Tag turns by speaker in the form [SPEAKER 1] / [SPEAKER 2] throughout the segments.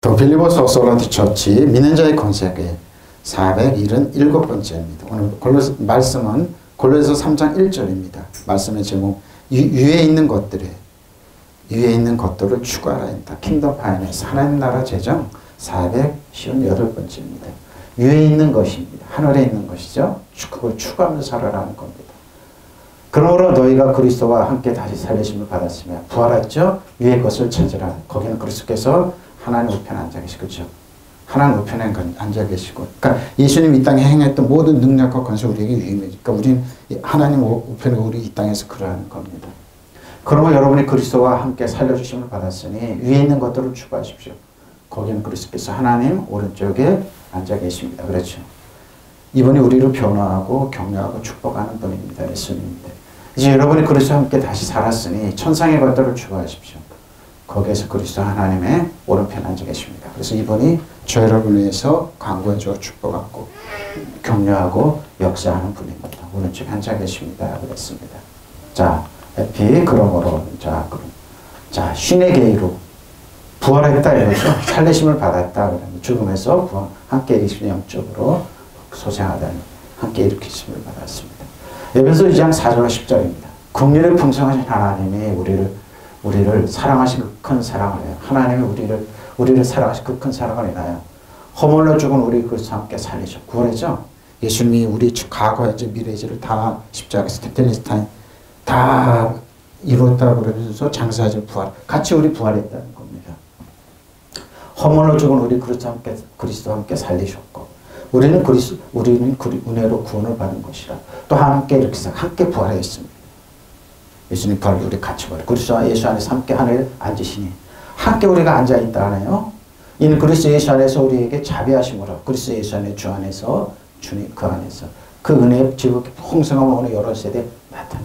[SPEAKER 1] 더 빌리버스 오솔런트 처치 믿는 자의 권세계 477번째입니다. 오늘 말씀은 골로새서 3장 1절입니다. 말씀의 제목 위에 있는 것들을 추구하라 합니다. 킹덤 파이낸스 하나님 나라 재정 458번째입니다. 위에 있는 것입니다. 하늘에 있는 것이죠. 그걸 추구하면서 살아라는 겁니다. 그러므로 너희가 그리스도와 함께 다시 살리심을 받았으며 부활했죠. 위의 것을 찾으라. 거기는 그리스도께서 하나님 우편에 앉아 계시고, 그렇죠? 하나님 우편에 앉아 계시고, 그러니까 예수님 이 땅에 행했던 모든 능력과 권세 우리에게 유임이니까 우리는 하나님 우편에 우리 이 땅에서 그러하는 겁니다. 그러면 여러분이 그리스도와 함께 살려주심을 받았으니 위에 있는 것들을 추구하십시오. 거기는 그리스도께서 하나님 오른쪽에 앉아 계십니다. 그렇죠? 이분이 우리를 변화하고 격려하고 축복하는 분입니다. 예수님입니다. 이제 여러분이 그리스도와 함께 다시 살았으니 천상의 것들을 추구하십시오. 거기에서 그리스도 하나님의 오른편에 앉아 계십니다. 그래서 이분이 저 여러분을 위해서 강구해주고 축복하고 격려하고 역사하는 분입니다. 오른쪽에 앉아 계십니다. 그랬습니다. 자, 그러므로 자 신의 계의로 부활했다 이거죠. 살리심을 받았다. 죽음에서 함께 계시는 영적으로 소생하다니 함께 일으키심을 받았습니다. 에베소 2장 4절과 10절입니다. 긍휼에 풍성하신 하나님이 우리를 사랑하신 그 큰 사랑을 해요. 하나님이 우리를 사랑하신 그 큰 사랑을 인하여 허물로 죽은 우리 그리스도 함께 살리셨고 구원했죠. 예수님이 우리 과거의 죄, 미래의 죄를 다 십자가에서 테텔레스타인 다 이루었다고 그러면서 장사하신 부활, 같이 우리 부활했다는 겁니다. 허물로 죽은 우리 그리스도와 함께 살리셨고 우리는 은혜로 구원을 받은 것이라 또 함께 이렇게 함께 부활했습니다. 예수님 부활을 우리 같이 부활. 그리스도와 예수 안에서 함께 하늘에 앉으시니 함께 우리가 앉아있다 하네요. 이는 그리스도 예수 안에서 우리에게 자비하심으로 그리스도 예수 안에 주 안에서 주님 그 안에서 그 은혜의 지극히 풍성한 오늘 여러 세대에 나타나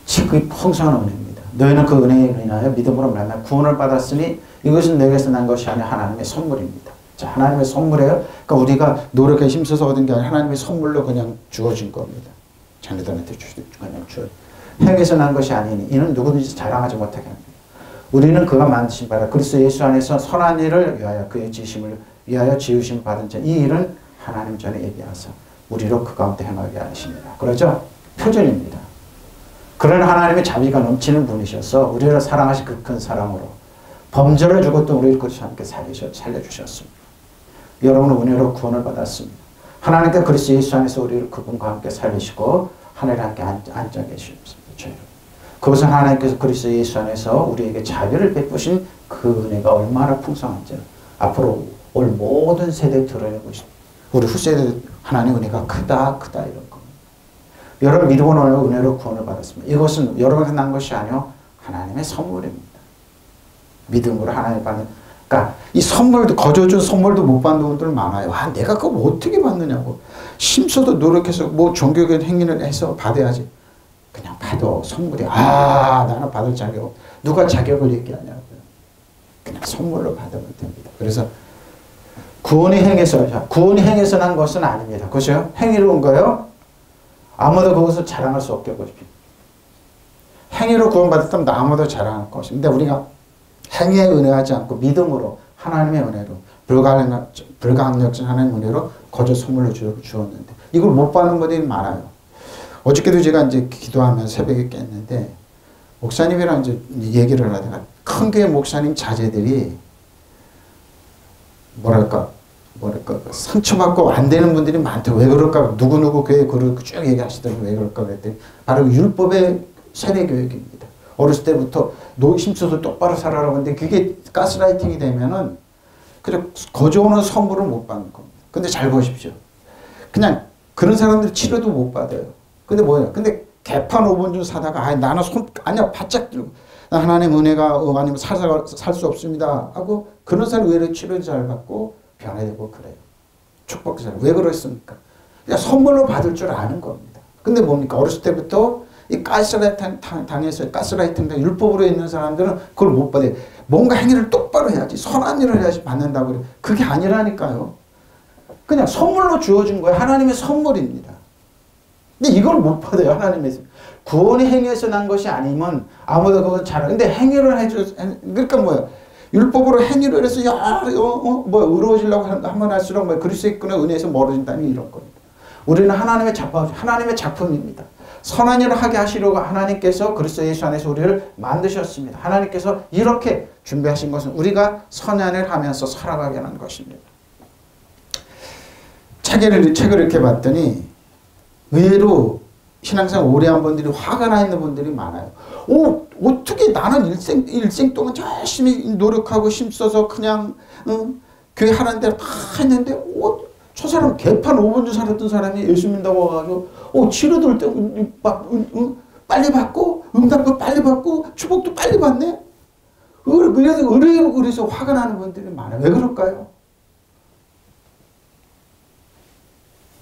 [SPEAKER 1] 지극히 풍성한 은혜입니다. 너희는 그 은혜에 인하여 믿음으로 말미암아 구원을 받았으니 이것은 너희에게서 난 것이 아니라 하나님의 선물입니다. 자, 하나님의 선물이에요. 그러니까 우리가 노력에 힘써서 얻은 게 아니라 하나님의 선물로 그냥 주어진 겁니다. 자녀들한테 그냥 주어진. 행에서 난 것이 아니니 이는 누구든지 자랑하지 못하게 합니다. 우리는 그가 만드신 바라 그리스도 예수 안에서 선한 일을 위하여 그의 지으심을 위하여 지으심을 받은 자 이 일은 하나님 전에 예비하사 우리로 그 가운데 행하게 하시니라. 그러죠? 표준입니다. 그런 하나님의 자비가 넘치는 분이셔서 우리를 사랑하신 그 큰 사랑으로 범죄를 주고 또 우리를 그리스도와 함께 살려주셨습니다. 여러분은 은혜로 구원을 받았습니다. 하나님께 그리스도 예수 안에서 우리를 그분과 함께 살리시고 하늘에 함께 앉아 계십니다. 그것은 하나님께서 그리스도 예수 안에서 우리에게 자비를 베푸신 그 은혜가 얼마나 풍성한지 앞으로 올 모든 세대에 드러내고 있습니다. 우리 후세대 하나님의 은혜가 크다 이런 겁니다. 여러분 믿음으로 은혜로 구원을 받았습니다. 이것은 여러분에게 난 것이 아니요 하나님의 선물입니다. 믿음으로 하나님 받는 그러니까 이 선물도 거저준 선물도 못 받는 분들 많아요. 내가 그거 어떻게 받느냐고. 심서도 노력해서 뭐 종교적인 행위를 해서 받아야지. 그냥 받아. 선물이. 나는 받을 자격. 누가 자격을 얘기하냐고요. 그냥 선물로 받으면 됩니다. 그래서 구원이 행해서 난 것은 아닙니다. 그렇죠? 행위로 온 거예요. 아무도 그것을 자랑할 수 없게 보십시오. 행위로 구원받았다면 아무도 자랑할 것입니다. 근데 우리가 행위에 은혜하지 않고 믿음으로 하나님의 은혜로 불가항력적 하나님의 은혜로 거저 선물로 주었는데 이걸 못 받는 분들이 많아요. 어저께도 제가 이제 기도하면 새벽에 깼는데 목사님이랑 이제 얘기를 하다가 큰 교회 목사님 자제들이 뭐랄까 상처받고 안 되는 분들이 많대요. 왜 그럴까? 누구누구 교회 그걸 쭉 얘기하시더라고요. 왜 그럴까 그랬더니 바로 율법의 세례교육입니다. 어렸을 때부터 심서도 똑바로 살아라고 하는데 그게 가스라이팅이 되면은 그냥 거저오는 선물을 못 받는 겁니다. 근데 잘 보십시오. 그냥 그런 사람들 치료도 못 받아요. 근데 뭐예요? 근데 개판 5분 좀 사다가 나는 아니야 바짝 들고 나 하나님 은혜가 아니면 살 수 없습니다 하고 그런 사람 의외로 치료도 잘 받고 변화되고 그래요. 축복도 잘. 왜 그랬습니까? 그냥 선물로 받을 줄 아는 겁니다. 근데 뭡니까? 어렸을 때부터 이 가스라이팅 당해서 가스라이팅 율법으로 있는 사람들은 그걸 못 받아요. 뭔가 행위를 똑바로 해야지 선한 일을 해야지 받는다고 그래요. 그게 아니라니까요. 그냥 선물로 주어진 거예요. 하나님의 선물입니다. 근데 이걸 못 받아요. 하나님의 구원이 행위에서 난 것이 아니면 아무도 그건 잘 근데 행위를 해줘. 그러니까 뭐예요? 율법으로 행위를 해서 의로워지려고 하면 할수록 그리스도의 끈의 은혜에서 멀어진다는 이런 겁니다. 우리는 하나님의 작품입니다. 선한 일을 하게 하시려고 하나님께서 그리스도 예수 안에서 우리를 만드셨습니다. 하나님께서 이렇게 준비하신 것은 우리가 선한 일을 하면서 살아가게 하는 것입니다. 책을 이렇게 봤더니 의외로 신앙생활 오래 한 분들이 화가 나 있는 분들이 많아요. 어떻게 나는 일생 동안 열심히 노력하고 힘써서 그냥 교회 하라는 대로 다 했는데 저 사람 개판 5분 주 살았던 사람이 예수 믿는다고 와가지고 치료될 때 빨리 받고 응답도 빨리 받고 축복도 빨리 받네. 그래서 화가 나는 분들이 많아요. 왜 그럴까요?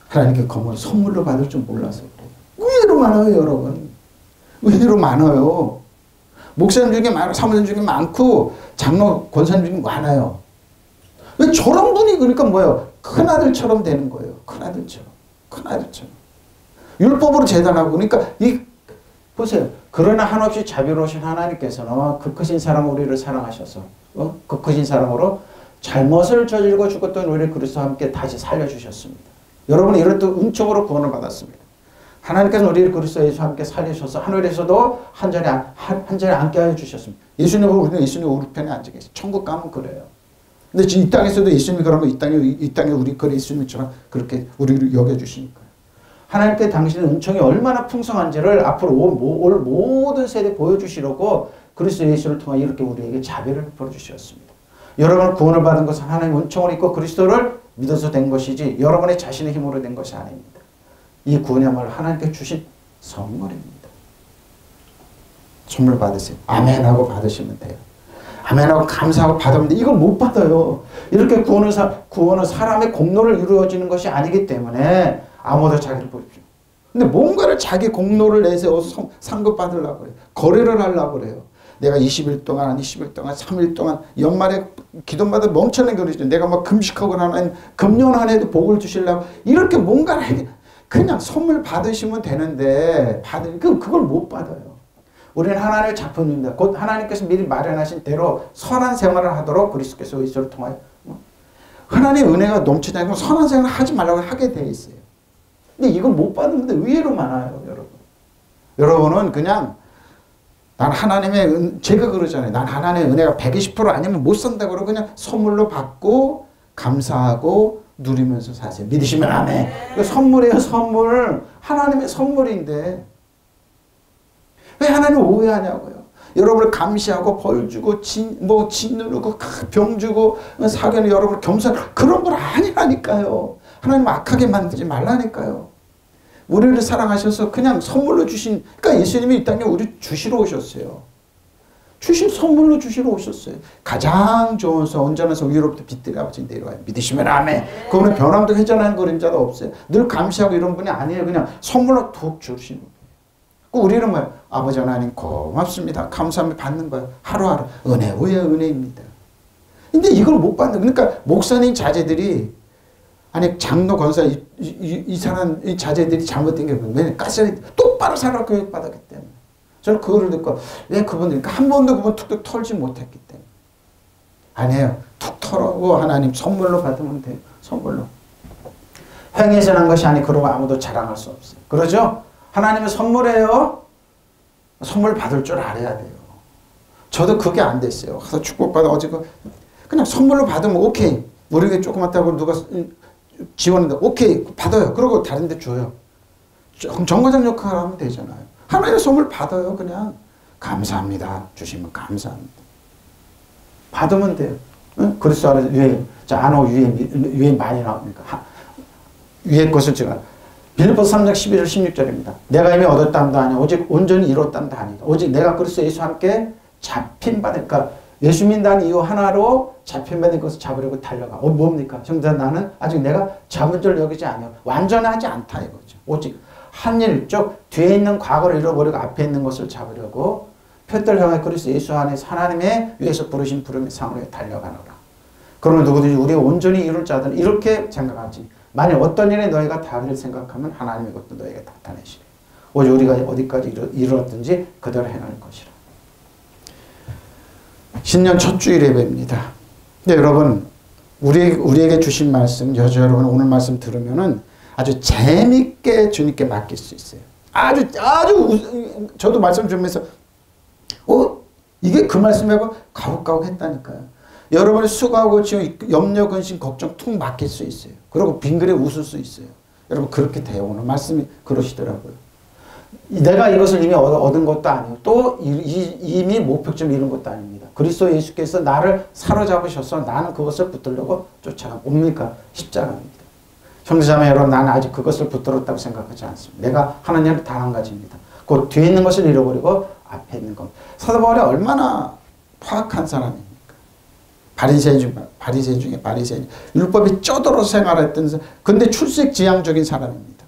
[SPEAKER 1] 하나님께 검은 선물로 받을 줄 몰라서 의외로 많아요, 여러분. 의외로 많아요. 목사님 중에 많고 사모님 중에 많고 장로 권사님 중에 많아요. 왜 저런 분이 그러니까 뭐예요? 큰아들처럼 되는 거예요. 큰아들처럼. 율법으로 재단하고 그러니까 보세요. 그러나 한없이 자비로우신 하나님께서는 그 크신 사랑 우리를 사랑하셔서 그 크신 사랑으로 잘못을 저지르고 죽었던 우리 그리스도와 함께 다시 살려주셨습니다. 여러분은 이럴 때 은총으로 구원을 받았습니다. 하나님께서 우리를 그리스도 예수와 함께 살리셔서 하늘에서도 한 자리에 앉게 하여 주셨습니다. 예수님은 우리는 예수님 오른편에 앉아 계세요. 천국 가면 그래요. 근데 지금 이 땅에서도 예수님이 그러면 이 땅에 우리 그 예수님처럼 그렇게 우리를 여겨주시니까요. 하나님께 당신의 은총이 얼마나 풍성한지를 앞으로 올 모든 세대에 보여주시려고 그리스도 예수를 통해 이렇게 우리에게 자비를 베풀어 주셨습니다. 여러분 구원을 받은 것은 하나님의 은총을 입고 그리스도를 믿어서 된 것이지 여러분의 자신의 힘으로 된 것이 아닙니다. 이 구원이야말로 하나님께 주신 선물입니다. 선물 받으세요. 아멘 하고 받으시면 돼요. 아멘 하고 감사하고 받으면 돼요. 이걸 못 받아요. 이렇게 구원은 사람의 공로를 이루어지는 것이 아니기 때문에 아무도 자기를 보십시오. 근데 뭔가를 자기 공로를 내세워서 상급받으려고 그래요. 거래를 하려고 그래요. 내가 20일 동안, 20일 동안, 3일 동안 연말에 기도마다 멈춰낸 거리죠. 내가 막 금식하고 나는 금년 한 해도 복을 주시려고 이렇게 뭔가를 해. 그냥 선물 받으시면 되는데 그걸 못 받아요. 우리는 하나님의 작품입니다. 곧 하나님께서 미리 마련하신 대로 선한 생활을 하도록 그리스도께서 예수를 통하여 하나님의 은혜가 넘치지 않고 선한 생활을 하지 말라고 하게 되어 있어요. 근데 이걸 못 받는 분들 의외로 많아요, 여러분. 여러분은 그냥 난 하나님의 제가 그러잖아요. 난 하나님의 은혜가 120% 아니면 못 산다고 그러고 그냥 선물로 받고 감사하고 누리면서 사세요. 믿으시면 아멘. 선물이에요, 선물. 하나님의 선물인데 왜 하나님을 오해하냐고요. 여러분을 감시하고 벌 주고 진 누르고 병 주고 사견을 여러분을 겸손 그런 건 아니라니까요. 하나님 악하게 만들지 말라니까요. 우리를 사랑하셔서 그냥 선물로 주신 그러니까 예수님이 이 땅에 우리 주시러 오셨어요. 주신 선물로 주시러 오셨어요. 가장 좋은 온전한 성 위로부터 빛들이 아버지 내려와요. 믿으시면 아멘. 그분은 변함도 회전하는 그림자도 없어요. 늘 감시하고 이런 분이 아니에요. 그냥 선물로 툭 주시는 거예요. 우리는 뭐예요? 아버지 하나님 고맙습니다. 감사합니다. 받는 거예요. 하루하루 은혜 위에 은혜입니다. 근데 이걸 못 받는 그러니까 목사님 자제들이 아니 장로 권사 이 사람 이 자제들이 잘못된 게 왜냐면 가스를 똑바로 살아 교육 받았기 때문에 저는 그거를 듣고 왜 그분들 그러니까 한 번도 그분 툭툭 털지 못했기 때문에 아니에요. 툭 털고 하나님 선물로 받으면 돼요. 선물로 행위에서 난 것이 아니 그러고 아무도 자랑할 수 없어요. 그러죠? 하나님의 선물이에요. 선물 받을 줄 알아야 돼요. 저도 그게 안 됐어요. 가서 축복받아 어제 그냥 선물로 받으면 오케이. 우리에게 조그맣다고 누가 지원한다. 오케이 받아요. 그러고 다른 데 줘요. 정거장 역할을 하면 되잖아요. 하나님의 선물 받아요. 그냥 감사합니다. 주시면 감사합니다. 받으면 돼요. 응? 그리스도 안에서 안호 위에 많이 나옵니까? 위에 것을 제가 빌립보서 3장 11절 16절입니다. 내가 이미 얻었담도 아니야. 오직 온전히 이뤘담도 아니다. 오직 내가 그리스도 예수와 함께 잡힌받을까. 예수 믿는 이유 하나로 잡힌받은 것을 잡으려고 달려가. 뭡니까? 정작 나는 아직 내가 잡은 줄 여기지 않아요. 완전하지 않다 이거죠. 오직 한 일, 즉 뒤에 있는 과거를 잃어버리고 앞에 있는 것을 잡으려고 표대를 향해 그리스도 예수 안에서 하나님의 위에서 부르신 부름의 상으로 달려가노라. 그러면 누구든지 우리가 온전히 이룰 자들은 이렇게 생각하지. 만약 어떤 일에 너희가 다를 생각하면 하나님의 것도 너희에게 나타내시리. 오직 우리가 어디까지 이르렀든지 그대로 행할 것이라. 신년 첫 주일 예배입니다. 근데 여러분, 우리에게 주신 말씀, 여러분 오늘 말씀 들으면은 아주 재밌게 주님께 맡길 수 있어요. 아주 저도 말씀 주면서 이게 그 말씀하고 가혹가혹 했다니까요. 여러분의 수고하고 지금 염려, 근심, 걱정 툭 맡길 수 있어요. 그리고 빙그레 웃을 수 있어요. 여러분 그렇게 돼요. 오늘 말씀이 그러시더라고요. 내가 이것을 이미 얻은 것도 아니고 또 이미 목표점 이룬 것도 아닙니다. 그리스도 예수께서 나를 사로잡으셔서 나는 그것을 붙들려고 쫓아가. 뭡니까? 십자가입니다. 형제자매 여러분, 나는 아직 그것을 붙들었다고 생각하지 않습니다. 내가 하나님을 단 한 가지입니다. 그 뒤에 있는 것을 잃어버리고 앞에 있는 것. 사도 바울이 얼마나 파악한 사람입니까? 바리새인 중에 바리새인. 율법이 쩌도로 생활했던, 근데 출색지향적인 사람입니다.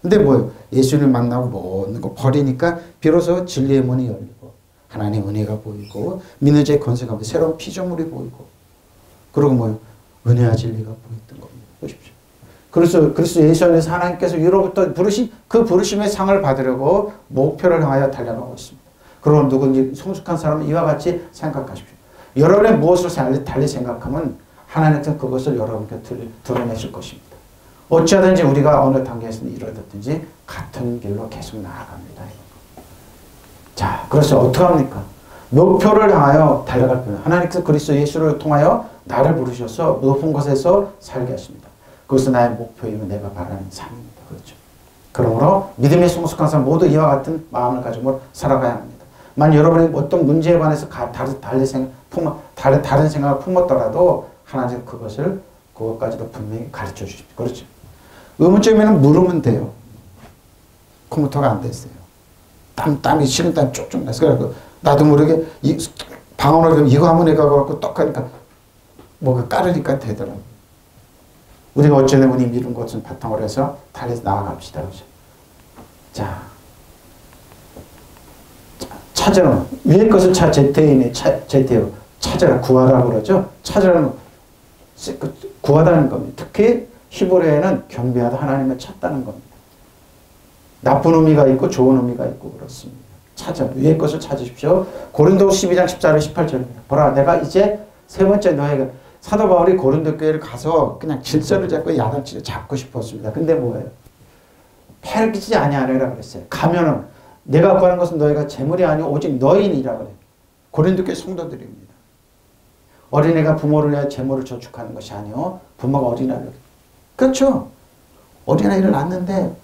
[SPEAKER 1] 근데 뭐예요? 예수를 만나고 모든 거 버리니까 비로소 진리의 문이 열리고 하나님의 은혜가 보이고 믿는 자의 권세가 보이고 새로운 피조물이 보이고, 그리고 뭐예요? 은혜와 진리가 보였던 겁니다. 보십시오. 그래서 예수 안에서 하나님께서 위로부터 부르신 그 부르심의 상을 받으려고 목표를 향하여 달려가고 있습니다. 그럼 누군지 성숙한 사람은 이와 같이 생각하십시오. 여러분의 무엇을 달리 생각하면 하나님께서 그것을 여러분께 드러내실 것입니다. 어찌하든지 우리가 어느 단계에서 이루어졌든지 같은 길로 계속 나아갑니다. 자, 그래서 어떻게 합니까? 목표를 향하여 달려갈 겁니다. 하나님께서 그리스도 예수를 통하여 나를 부르셔서 높은 곳에서 살게 하십니다. 그것은 나의 목표이며 내가 바라는 삶입니다. 그렇죠. 그러므로 믿음의 성숙한 사람 모두 이와 같은 마음을 가지고 살아가야 합니다. 만약 여러분이 어떤 문제에 관해서 다른 생각을 품었더라도 하나님 그것까지도 분명히 가르쳐 주십니다. 그렇죠. 의문점에는 물으면 돼요. 컴퓨터가 안 됐어요. 땀이 식은땀 쪽쪽 나서. 그래서 나도 모르게 방언을 이거 하면 내가 갖고 떡하니까 뭐가 까르니까 되더라고요. 우리가 어쩌면 우리 미룬 것은 바탕으로 해서 달려서 나아갑시다. 그렇죠? 자, 찾으라. 위의 것을 제테요. 찾아라. 구하라고 그러죠. 찾으라는 구하다는 겁니다. 특히 히브리어에는 경배하다, 하나님을 찾다는 겁니다. 나쁜 의미가 있고 좋은 의미가 있고 그렇습니다. 찾아. 위의 것을 찾으십시오. 고린도 12장 14절 18절입니다. 보라, 내가 이제 세 번째 너에게. 사도 바울이 고린도 교회를 가서 그냥 질서를 잡고 야단치를 잡고 싶었습니다. 근데 뭐예요? 폐를 끼치지 아니하리라 그랬어요. 가면은 내가 구하는 것은 너희가 재물이 아니고 오직 너희니라 그래요. 고린도 교회 성도들입니다. 어린애가 부모를 위하여 재물을 저축하는 것이 아니요 부모가 어린아이를. 그렇죠. 어린아이를 낳는데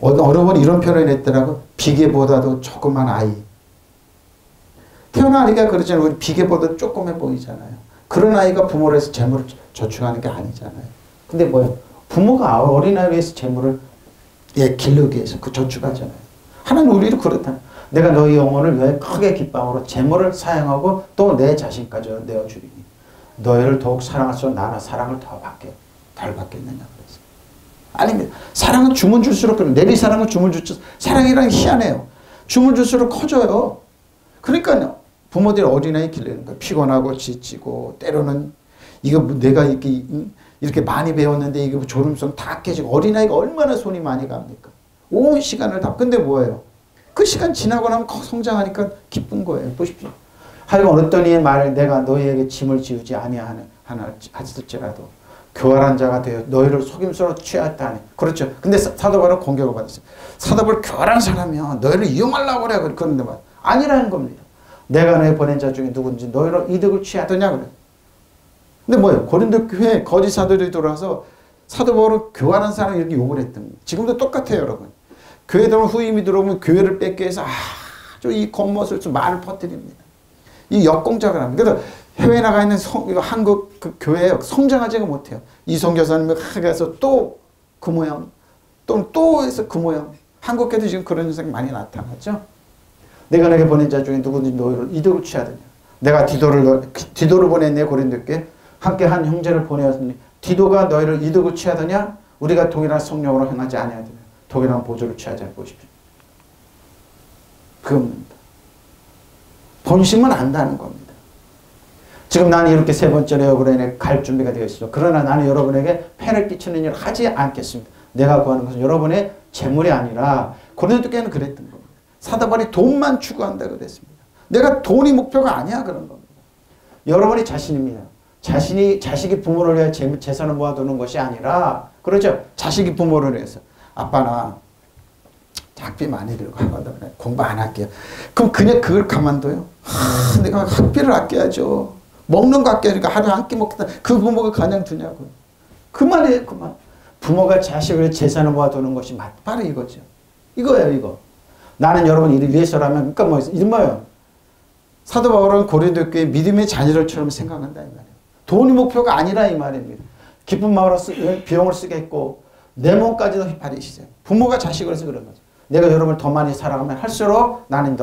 [SPEAKER 1] 어느 분이 이런 표현을 했더라고. 비계보다도 조그만 아이. 태어난 아이가 그러잖아요. 우리 비계보다 조그매 보이잖아요. 그런 아이가 부모를 해서 재물을 저축하는 게 아니잖아요. 근데 뭐예요? 부모가 어린아이를 위해서 재물을 기르기 위해서 저축하잖아요. 하나님 우리도 그렇다. 내가 너희 영혼을 위해 크게 기뻐함으로 재물을 사용하고 또 내 자신까지 내어주리니 너희를 더욱 사랑할수록 나는 사랑을 덜 받겠느냐 그랬어요. 아닙니다. 사랑은 주면 줄수록 내리 사랑은 주면 줄수록 사랑이란 희한해요. 주면 줄수록 커져요. 그러니까요. 부모들이 어린아이 기르는 거예요. 피곤하고 지치고 때로는 이거 내가 이렇게 많이 배웠는데 이게 졸음성 다 깨지고 어린아이가 얼마나 손이 많이 갑니까? 온 시간을 다. 근데 뭐예요? 그 시간 지나고 나면 성장하니까 기쁜 거예요. 보십시오. 하여간 어떤 이의 말을 내가 너희에게 짐을 지우지 아니하였을지라도 교활한 자가 되어 너희를 속임수로 취하였다 하니. 그렇죠. 근데 사도 바울은 공격을 받았어요. 사도 바울 교활한 사람이야. 너희를 이용하려고 그래. 그런데 말 아니라는 겁니다. 내가 너희 보낸 자 중에 누군지 너희로 이득을 취하더냐 그래. 근데 뭐예요? 고린도 교회에 거짓 사도들이 들어와서 사도 바울은 교활한 사람을 이렇게 욕을 했던 거예요. 지금도 똑같아요, 여러분. 교회 들어오면 후임이 들어오면 교회를 뺏기 위해서 아주 이 겉멋을 좀 말을 퍼뜨립니다. 이 역공작을 합니다. 그래서 해외에 나가 있는 한국 그 교회에 성장하지가 못해요. 이성 교사님이 가서 또 그 모양, 또 해서 그 모양. 한국 교회도 지금 그런 현상이 많이 나타나죠. 내가 너에게 보낸 자 중에 누구든지 너희를 이득을 취하더냐. 내가 디도를 보냈네. 고린도께 함께 한 형제를 보내었으니 디도가 너희를 이득을 취하더냐. 우리가 동일한 성령으로 행하지 아니하더냐. 동일한 보조를 취하지 않고 싶죠. 그겁니다. 본심은 안다는 겁니다. 지금 나는 이렇게 세 번째 레오그레인에 갈 준비가 되어 있어. 그러나 나는 여러분에게 폐를 끼치는 일을 하지 않겠습니다. 내가 구하는 것은 여러분의 재물이 아니라 고린도 교회는 그랬던 겁니다. 사도 바울이 돈만 추구한다 그랬습니다. 내가 돈이 목표가 아니야 그런 겁니다. 여러분이 자신입니다. 자식이 부모를 위해 재산을 모아두는 것이 아니라 그러죠. 자식이 부모를 위해서 아빠 나 학비 많이 들고 학원도 공부 안 할게요. 그럼 그냥 그걸 가만둬요. 내가 학비를 아껴야죠. 먹는 거 아껴야니까 하루에 한 끼 먹겠다. 그 부모가 그냥 두냐고요. 그만이에요. 그만. 부모가 자식을 재산을 모아두는 것이 바로 이거죠. 이거예요. 이거. 나는 여러분 이를 위해서라면 그러니까 뭐 이름하여 사도 바울은 고린도 교회 믿음의 자녀들처럼 생각한다 이 말이에요. 돈이 목표가 아니라 이 말입니다. 기쁜 마음으로 비용을 쓰겠고 내 몸까지도 휘파리시죠. 부모가 자식을 해서 그런 거죠. 내가 여러분을 더 많이 사랑하면 할수록 나는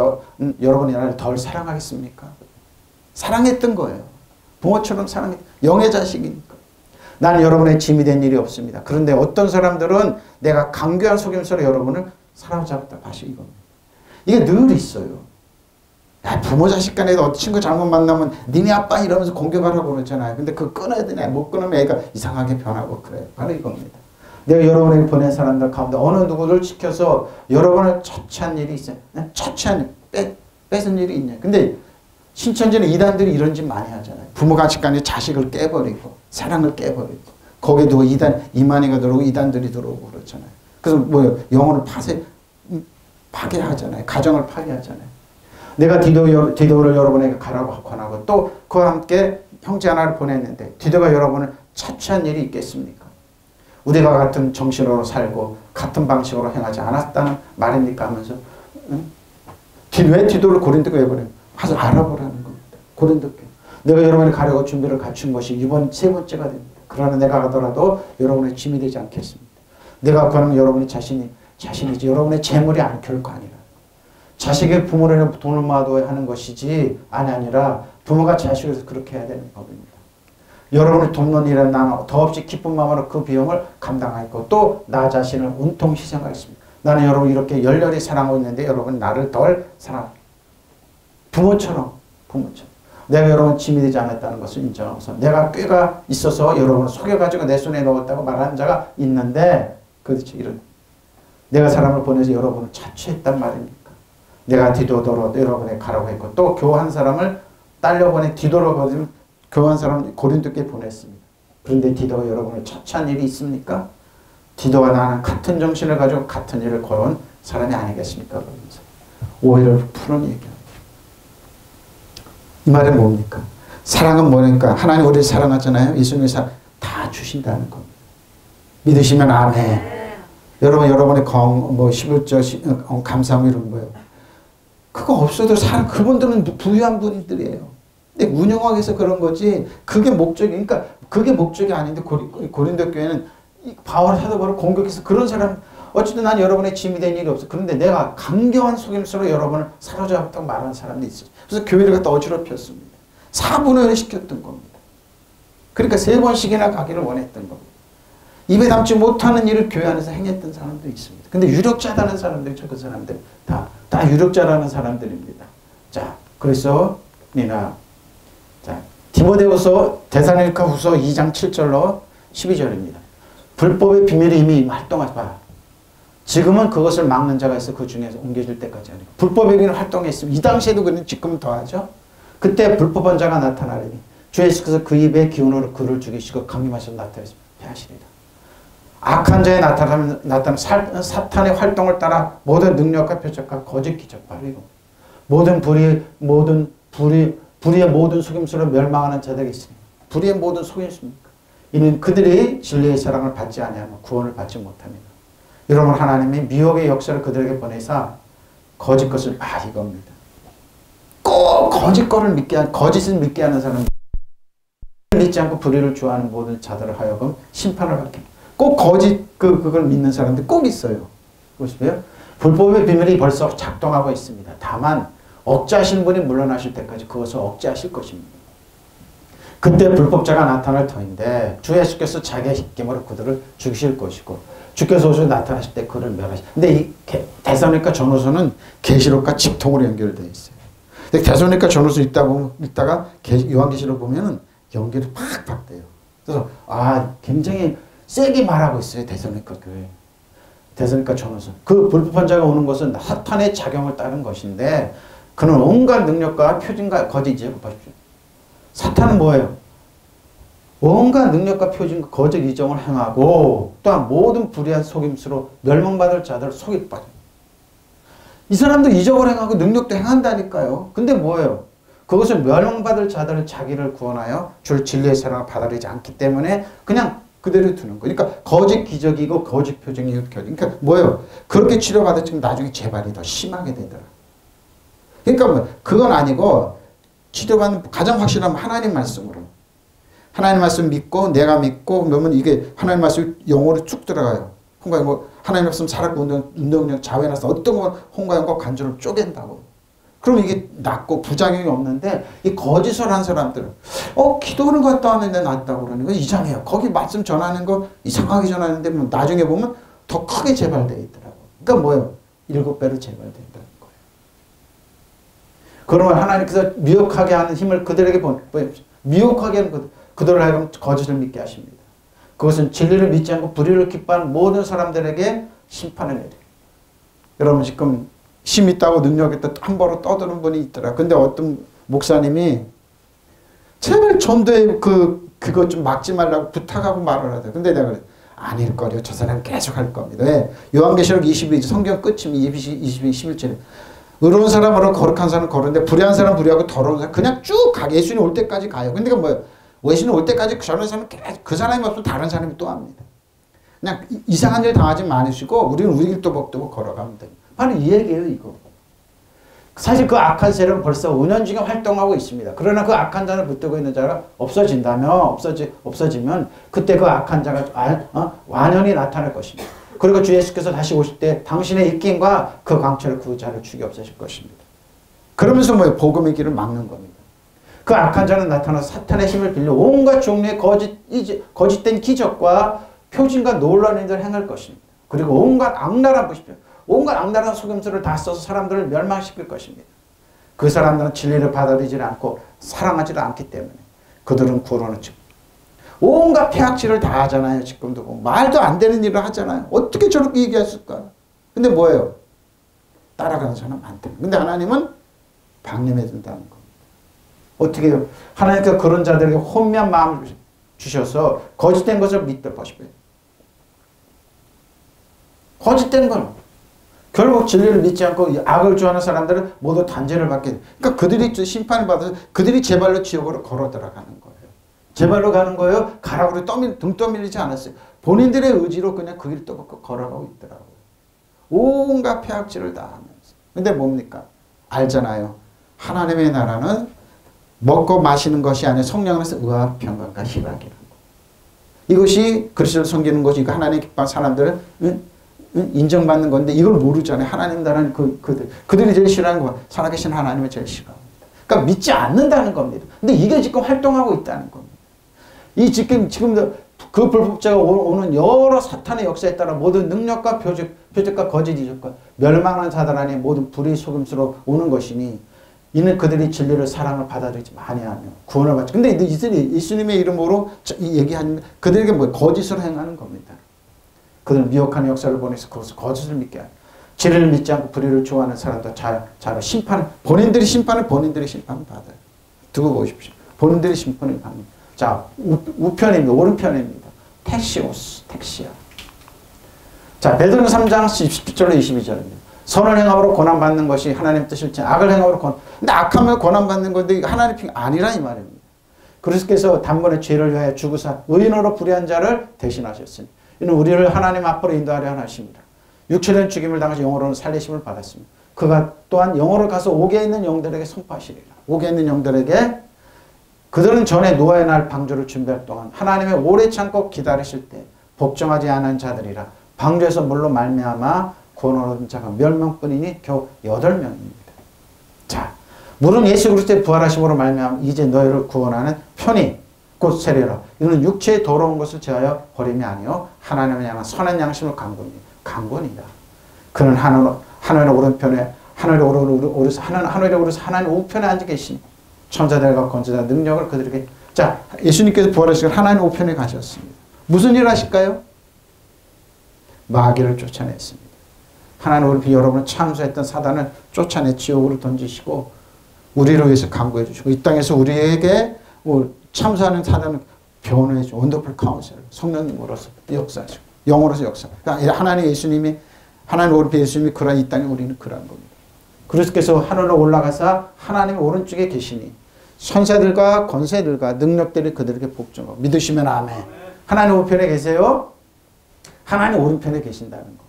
[SPEAKER 1] 여러분이 나를 덜 사랑하겠습니까? 사랑했던 거예요. 부모처럼 사랑했 영의 자식이니까. 나는 여러분의 짐이 된 일이 없습니다. 그런데 어떤 사람들은 내가 강교한 속임수로 여러분을 사로잡았다. 다시 이겁니다. 이게 늘 있어요. 야, 부모 자식 간에도 친구 잘못 만나면 니네 아빠 이러면서 공격하라고 그러잖아요. 근데 그거 끊어야 되냐. 못 끊으면 애가 이상하게 변하고 그래요. 바로 이겁니다. 내가 여러분에게 보낸 사람들 가운데 어느 누구를 지켜서 여러분을 처치한 일이 있어요. 처치한 뺏은 일이 있냐. 근데 신천지는 이단들이 이런 짓 많이 하잖아요. 부모 가식 간에 자식을 깨버리고 사랑을 깨버리고 거기에 누가 이만희가 들어오고 이단들이 들어오고 그렇잖아요. 그래서 뭐요? 영혼을 파괴하잖아요. 가정을 파괴하잖아요. 내가 디도를 여러분에게 가라고 권하고 또 그와 함께 형제 하나를 보냈는데 디도가 여러분을 처치한 일이 있겠습니까? 우리가 같은 정신으로 살고 같은 방식으로 행하지 않았다는 말입니까? 하면서 왜 디도를 고린도 교회에 보내요? 가서 알아보라는 겁니다. 고린도 교회. 내가 여러분이 가려고 준비를 갖춘 것이 이번 세 번째가 됩니다. 그러나 내가 가더라도 여러분의 짐이 되지 않겠습니다. 내가 그는 여러분의 자신이지 여러분의 재물이 결코 아니라 자식의 부모를 돈을 모아둬야 하는 것이지 아니라 부모가 자식에서 그렇게 해야 되는 법입니다. 여러분을 돕는 일은 나는 더없이 기쁜 마음으로 그 비용을 감당하고 또 나 자신을 온통 희생하겠습니다. 나는 여러분 이렇게 열렬히 사랑하고 있는데 여러분 나를 덜 사랑합니다. 부모처럼 내가 여러분 짐이 되지 않았다는 것을 인정하면서 내가 꾀가 있어서 여러분을 속여가지고 내 손에 넣었다고 말하는 자가 있는데 그렇죠. 이런 내가 사람을 보내서 여러분을 자취했단 말입니까? 내가 디도로 여러분에 가라고 했고 또 교한 사람을 딸려보내 디도로 거지면 교한 사람을 고린도께 보냈습니다. 그런데 디도가 여러분을 처치한 일이 있습니까? 디도와 나는 같은 정신을 가지고 같은 일을 걸어온 사람이 아니겠습니까? 그러면서 오해를 푸는 얘기합니다. 이 말은 뭡니까? 사랑은 뭐니까 하나님 우리를 사랑하잖아요. 예수님이 다 주신다는 겁니다. 믿으시면 아멘. 여러분의 11조 감사함 이런 거예요. 그거 없어도 그분들은 부유한 분들이에요. 근데 운영하기 위해서 그런 거지 그게 목적이니까 그게 목적이 아닌데 고린도 교회는 바울 사도 바울을 공격해서 그런 사람 어쨌든 난 여러분의 짐이 된 일이 없어. 그런데 내가 강경한 속임수로 여러분을 사로잡았다고 말하는 사람도 있어요. 그래서 교회를 갖다 어지럽혔습니다. 4분의 1을 시켰던 겁니다. 그러니까 3번씩이나 가기를 원했던 겁니다. 입에 담지 못하는 일을 교회 안에서 행했던 사람도 있습니다. 근데 유력자라는 사람들이죠. 그 사람들 다 유력자라는 사람들입니다. 자, 그래서 자, 디모데후서 데살로니가후서 2장 7절로 12절입니다. 불법의 비밀이 이미 활동하지 마. 지금은 그것을 막는 자가 있어 그 중에서 옮겨질 때까지 하니까. 불법의 비밀을 활동했으면 이 당시에도 그는 지금은 더하죠. 그때 불법한 자가 나타나리니 주 예수께서 그 입의 기운으로 그를 죽이시고 강림하셔서 나타나시면 패하시리라. 악한 자에 나타나는 사탄의 활동을 따라 모든 능력과 표적과 거짓 기적 바로 이거. 모든 불의의 모든 속임수로 멸망하는 자들이 있으니 불의의 모든 속임수입니까? 이는 그들이 진리의 사랑을 받지 아니하면 구원을 받지 못합니다. 여러분 하나님이 미혹의 역사를 그들에게 보내사 거짓 것을 이겁니다. 꼭 거짓을 믿게 하는 사람 믿지 않고 불의를 좋아하는 모든 자들을 하여금 심판을 받게 꼭 그걸 믿는 사람들 꼭 있어요. 보시고요. 불법의 비밀이 벌써 작동하고 있습니다. 다만 억제하시는 분이 물러나실 때까지 그것을 억제하실 것입니다. 그때 불법자가 나타날 터인데 주 예수께서 자기의 힘으로 그들을 죽이실 것이고 주께서 오셔서 나타나실 때 그를 멸하실. 근데 이 데살로니가 전후서는 계시록과 직통으로 연결되어 있어요. 근데 데살로니가 전후서 읽다가 요한계시록 보면은 연결이 팍팍 돼요. 그래서 굉장히 세게 말하고 있어요. 데살로니가 교회. 데살로니가 전후서. 그 불법한 자가 오는 것은 사탄의 작용을 따른 것인데 그는 온갖 능력과 표징과 거짓이죠. 보십시오. 사탄은 뭐예요? 온갖 능력과 표징과 거짓 이정을 행하고 또한 모든 불의한 속임수로 멸망받을 자들을 속일 빠져. 이 사람도 이적을 행하고 능력도 행한다니까요. 근데 뭐예요? 그것을 멸망받을 자들은 자기를 구원하여 줄 진리의 사랑을 받아들이지 않기 때문에 그냥 그대로 두는 거예요. 그러니까 거짓 기적이고 거짓 표징이고 그러니까 뭐예요? 그렇게 치료받았지만 나중에 재발이 더 심하게 되더라. 그러니까 뭐 그건 아니고 치료받는 가장 확실한 하나님 말씀으로. 하나님 말씀 믿고 내가 믿고 그러면 이게 하나님 말씀이 영어로 쭉 들어가요. 홍가영 뭐 하나님 말씀 살았고 운동력 자회나서 어떤 건 홍가영과 관절을 쪼갠다고. 그럼 이게 낫고 부작용이 없는데 이 거짓을 한 사람들은 기도하는 것 갔다 왔는데 낫다고 그러는 거 이상해요. 거기 말씀 전하는 거 이상하게 전하는데 뭐 나중에 보면 더 크게 재발되어 있더라고. 그러니까 뭐예요? 7배로 재발된다는 거예요. 그러면 하나님께서 미혹하게 하는 힘을 그들에게 미혹하게 하는 그들을 하여금 거짓을 믿게 하십니다. 그것은 진리를 믿지 않고 불의를 기뻐하는 모든 사람들에게 심판을 내려요. 여러분 지금 힘 있다고 능력 있다 함부로 떠드는 분이 있더라. 근데 어떤 목사님이 제발 전도에 그거 좀 막지 말라고 부탁하고 말을 하대. 근데 내가 그래. 아닐 거려. 저 사람 계속 할 겁니다. 왜? 요한계시록 22장 성경 끝이면 11절에 의로운 사람으로 거룩한 사람은 거룩한데 불의한 사람은 불의하고 더러운 사람 그냥 쭉 가. 예수님 올 때까지 가요. 근데 그 뭐예요? 예수님 올 때까지 저런 사람은 계속 그 사람이 없으면 다른 사람이 또 합니다. 그냥 이상한 일 당하지 마시고 우리는 우리 길 또박또박 걸어가면 됩니다. 바로 이 얘기예요, 이거. 사실 그 악한 세력은 벌써 5년 중에 활동하고 있습니다. 그러나 그 악한 자를 붙들고 있는 자가 없어지면 그때 그 악한 자가 완연히 나타날 것입니다. 그리고 주 예수께서 다시 오실 때 당신의 입김과 그 광채를 그 자를 죽여 없애실 것입니다. 그러면서 뭐예요? 복음의 길을 막는 겁니다. 그 악한 자는 나타나서 사탄의 힘을 빌려 온갖 종류의 거짓된 기적과 표징과 놀라운 일들을 행할 것입니다. 그리고 온갖 악랄한 보십시오. 온갖 악랄한 속임수를 다 써서 사람들을 멸망시킬 것입니다. 그 사람들은 진리를 받아들이지 않고 사랑하지 않기 때문에 그들은 구원을 지금 온갖 폐악질을 다 하잖아요. 지금도 말도 안 되는 일을 하잖아요. 어떻게 저렇게 얘기했을까? 근데 뭐예요? 따라가는 사람 많다. 근데 하나님은 방림해 준다는 겁니다. 어떻게 해요? 하나님께서 그런 자들에게 혼미한 마음을 주셔서 거짓된 것을 믿다 보십시오. 거짓된 건 결국 진리를 믿지 않고 악을 좋아하는 사람들은 모두 단죄를 받게 돼. 그러니까 그들이 심판을 받아서 그들이 제발로 지옥으로 걸어 들어가는 거예요. 제발로 가는 거예요. 가라고 등 떠밀리지 않았어요. 본인들의 의지로 그냥 그 길을 또 걸어가고 있더라고요. 온갖 폐악질을 다 하면서. 근데 뭡니까? 알잖아요. 하나님의 나라는 먹고 마시는 것이 아니라 성령 안에서 의와 평강과 희락이라는 거. 이것이 그리스도를 섬기는 것이 하나님의 기뻐하는 사람들은 인정받는 건데 이걸 모르잖아요. 하나님 나라는 그들이 제일 싫어하는 거 살아계신 하나님을 제일 싫어합니다. 그러니까 믿지 않는다는 겁니다. 근데 이게 지금 활동하고 있다는 겁니다. 이 지금도 그 불법자가 오는 여러 사탄의 역사에 따라 모든 능력과 표적과 거짓 이적과 멸망하는 사단 안에 모든 불의 속임수로 오는 것이니 이는 그들이 진리를 사랑을 받아들이지 아니하며 구원을 받지. 근데 예수님의 이름으로 얘기하면 그들에게 뭐 거짓을 행하는 겁니다. 그들은 미혹한 역사를 보내서 그것을 거짓을 믿게 하는. 진리를 믿지 않고 불의를 좋아하는 사람도 잘 본인들이 심판을 받아요. 두고 보십시오. 본인들이 심판을 받는. 자, 우편입니다. 오른편입니다. 택시야. 자, 베드로 3장 10절로 22절입니다. 선을 행함으로 고난받는 것이 하나님 뜻일지 악을 행함으로 근데 악하면 고난받는 건데 하나님 뜻이 아니라 이 말입니다. 그리스도께서 단번에 죄를 위하여 죽으사 의인으로 불의한 자를 대신하셨으니 이는 우리를 하나님 앞으로 인도하려 하십니다. 육체된 죽임을 당하시 영으로는 살리심을 받았습니다. 그가 또한 영으로 가서 옥에 있는 영들에게 선포하시리라. 옥에 있는 영들에게 그들은 전에 노아의 날 방주를 준비할 동안 하나님의 오래 참고 기다리실 때 복종하지 않은 자들이라 방주에서 물로 말미암아 구원 얻은 자가 몇 명뿐이니 겨우 8명입니다. 자, 물은 예수 그리스도의 부활하심으로 말미암아 이제 너희를 구원하는 편이 곧 세례라. 이는 육체의 더러운 것을 제하여 버림이 아니요 하나님을 향한 선한 양심을 강권이다. 그는 하늘의 오른편에 하늘에 오르서 하나님 우편에 앉아 계시니 천사들과 권세자 능력을 그들에게. 자, 예수님께서 부활하시고 하나님 우편에 가셨습니다. 무슨 일 하실까요? 마귀를 쫓아냈습니다. 하나님 우리 여러분을 참수했던 사단을 쫓아내 지옥으로 던지시고 우리를 위해서 간구해 주시고 이 땅에서 우리에게 참수하는 사단을 변호해 주고 원더풀 카운셀 성령님으로서 역사하시고 영으로서 역사. 그러니까 하나님 예수님이 하나님 우리 예수님이 그러한 이 땅에 우리는 그러한 겁니다. 그리스도께서 하늘로 올라가사 하나님의 오른쪽에 계시니 선사들과 권세들과 능력들이 그들에게 복종하고 믿으시면 아멘. 하나님 우편에 계세요. 하나님 오른편에 계신다는 겁니다.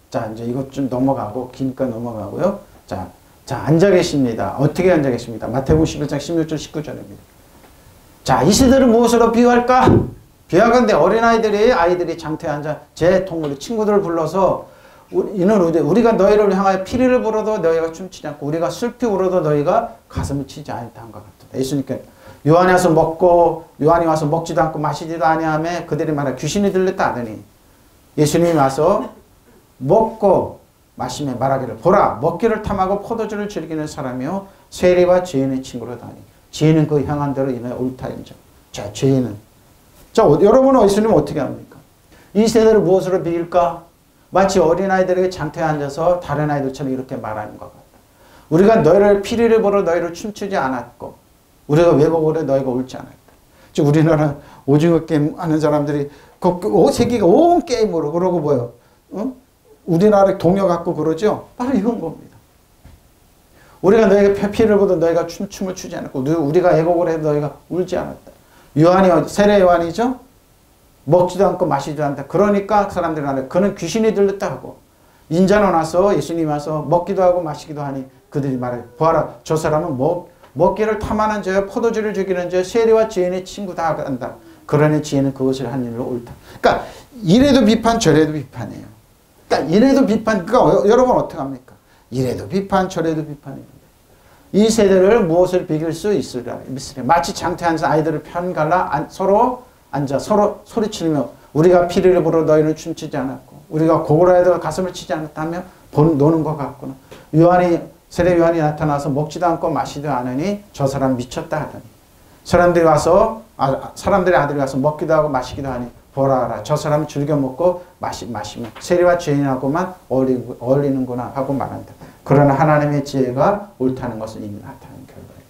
[SPEAKER 1] 자, 이제 이것 좀 넘어가고 기니까 넘어가고요. 자, 앉아 계십니다. 어떻게 앉아 계십니다? 마태복음 11장 16절 19절입니다. 자, 이 시대를 무엇으로 비유할까? 비유하건대 아이들이 장터에 앉아 제 동물 친구들을 불러서 우리가 너희를 향하여 피리를 불어도 너희가 춤추지 않고 우리가 슬피 울어도 너희가 가슴을 치지 않다는 것 같다. 예수님께 요한이 와서 먹지도 않고 마시지도 아니하며 그들이 말하여 귀신이 들렸다 하더니 예수님이 와서 먹고 마시며 말하기를 보라 먹기를 탐하고 포도주를 즐기는 사람이요 세리와 죄인의 친구로다니 죄인은 그 향한 대로 인하여 옳다인즉. 자, 죄인은 자, 여러분은 예수님은 어떻게 합니까? 이 세대를 무엇으로 비길까? 마치 어린아이들에게 장터에 앉아서 다른 아이들처럼 이렇게 말하는 것 같다. 우리가 너희를 피리를 보러 너희를 춤추지 않았고 우리가 왜곡을 해 너희가 옳지 않았다. 즉 우리나라 오징어 게임 하는 사람들이 세계가 온 게임으로 그러고 뭐요? 우리나라에 동요 갖고 그러죠? 바로 이건 겁니다. 우리가 너희가 피리를 보도 너희가 춤을 추지 않았고 우리가 애곡을 해도 너희가 울지 않았다. 세례 요한이죠? 먹지도 않고 마시지도 않다. 그러니까 사람들이 말해 그는 귀신이 들렸다 하고 인자는 와서 예수님이 와서 먹기도 하고 마시기도 하니 그들이 말해 보아라 저 사람은 먹기를 탐하는 자여 포도주를 즐기는 자여 세리와 죄인의 친구 다 한다. 그러니 지혜는 그것을 한 일로 옳다. 그러니까 이래도 비판 저래도 비판이에요. 그러니까 이래도 비판. 그러니까 여러분 어떻게 합니까? 이래도 비판 저래도 비판입니다. 이 세대를 무엇을 비길 수 있으리라. 마치 장터에 앉아 아이들을 편갈라 서로 앉아 서로 소리치며 우리가 피리를 보러 너희는 춤추지 않았고 우리가 곡을 해도 가슴을 치지 않았다며 노는 것 같구나. 세례 요한이 나타나서 먹지도 않고 마시지도 않으니 저 사람 미쳤다 하더니 사람들의 아들이 와서 먹기도 하고 마시기도 하니 보라 저 사람은 즐겨 먹고 마시면 세리와 죄인하고만 어울리는구나 하고 말한다. 그러나 하나님의 지혜가 옳다는 것을 이미 나타낸 결과예요.